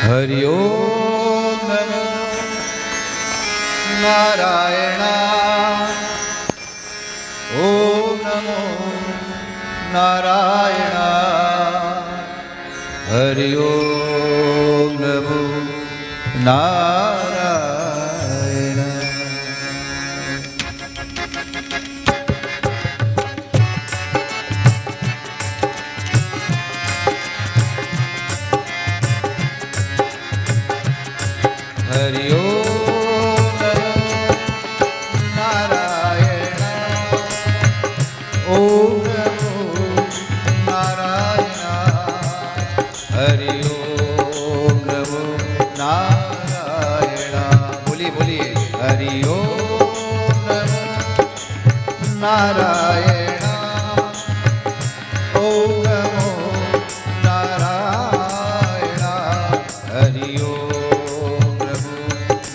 हरि ओम नमो नारायण। ओम नमो नारायण। हरि ओम नमो नारायण। हरि ओम नारायण। ओम नमो नारायण। हरि ओम नमो नारायण। बोलिए बोलिए। हरि ओम नमो नारायण। ओम नमो नारायण। हरि ओम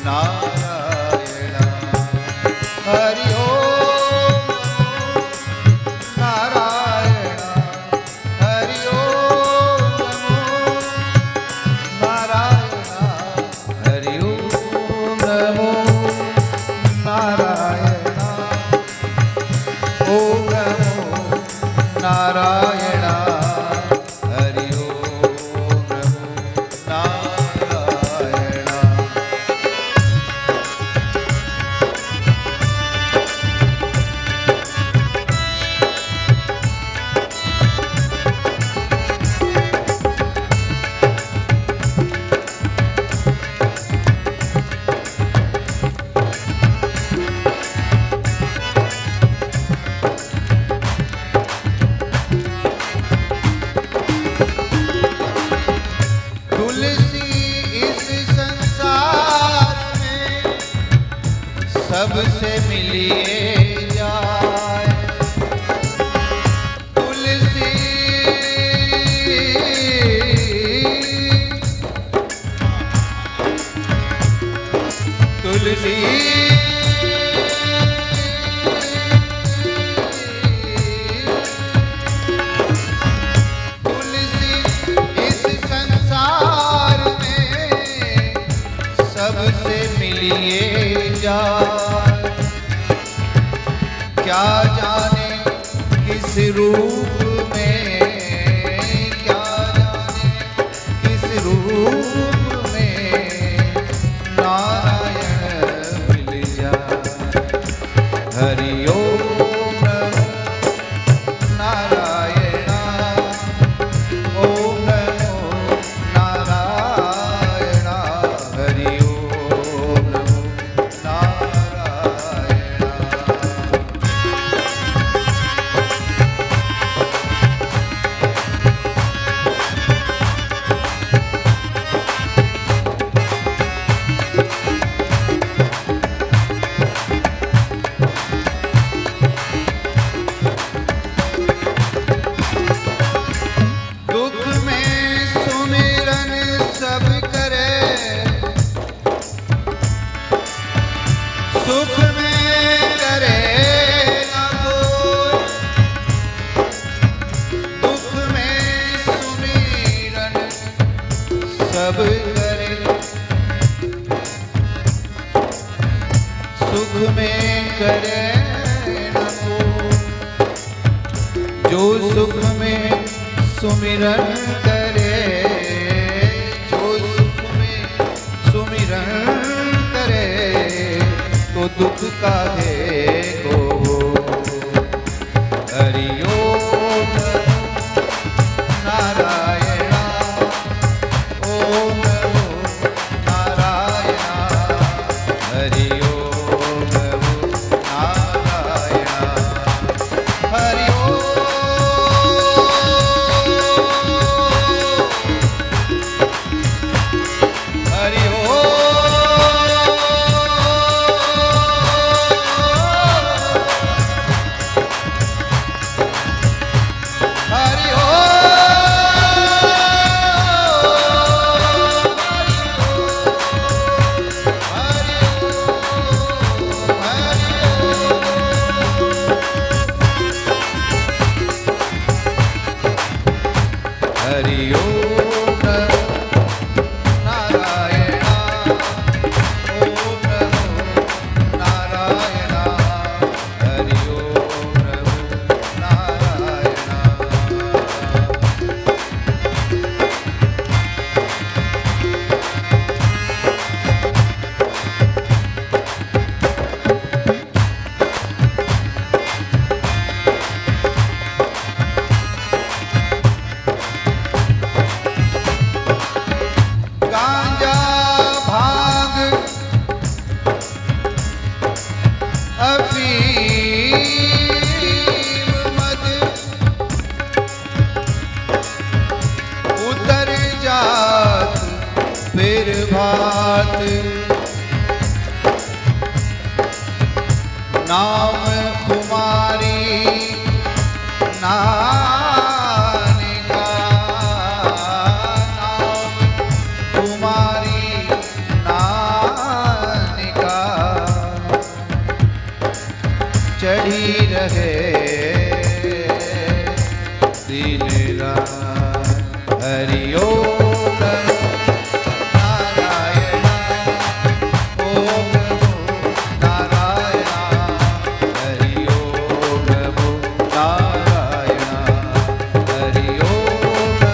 नारायण। हरि ओम नारायण। हरि ओम नारायण। हरि ओम नमो नारायण। ओम नमो नारायण। हरि ओम नमो नारायण। तुलसी इस संसार में सबसे मिलिए जाए। तुलसी तुलसी सबसे मिलिए जाए। क्या जाने किस रूप में, क्या जाने किस रूप में नारायण मिल जाए। हरि ओम नारायण। ओम नमो नारायण। हरि ओम नारायण। दुख में सुमिरन सब करे, सुख में करे न कोई। दुख में सुमिरन सब करे, सुख में करे न कोई। जो सुख में सुमिरन करे, जो सुख में सुमिरन करे, तो दुख काहे को। हरि ओम नारायण। ओम नमो नारायण। हरि ओम नमो नारायण। हरि ओम हरि ओम बात नाम कुमारी नानिका नाम कुमारी नानिका चढ़ी रहे दिन रात हरि ओम नारायण ओम नारायण हरि ओम नारायण हरि ओम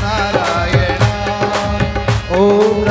नारायण ओम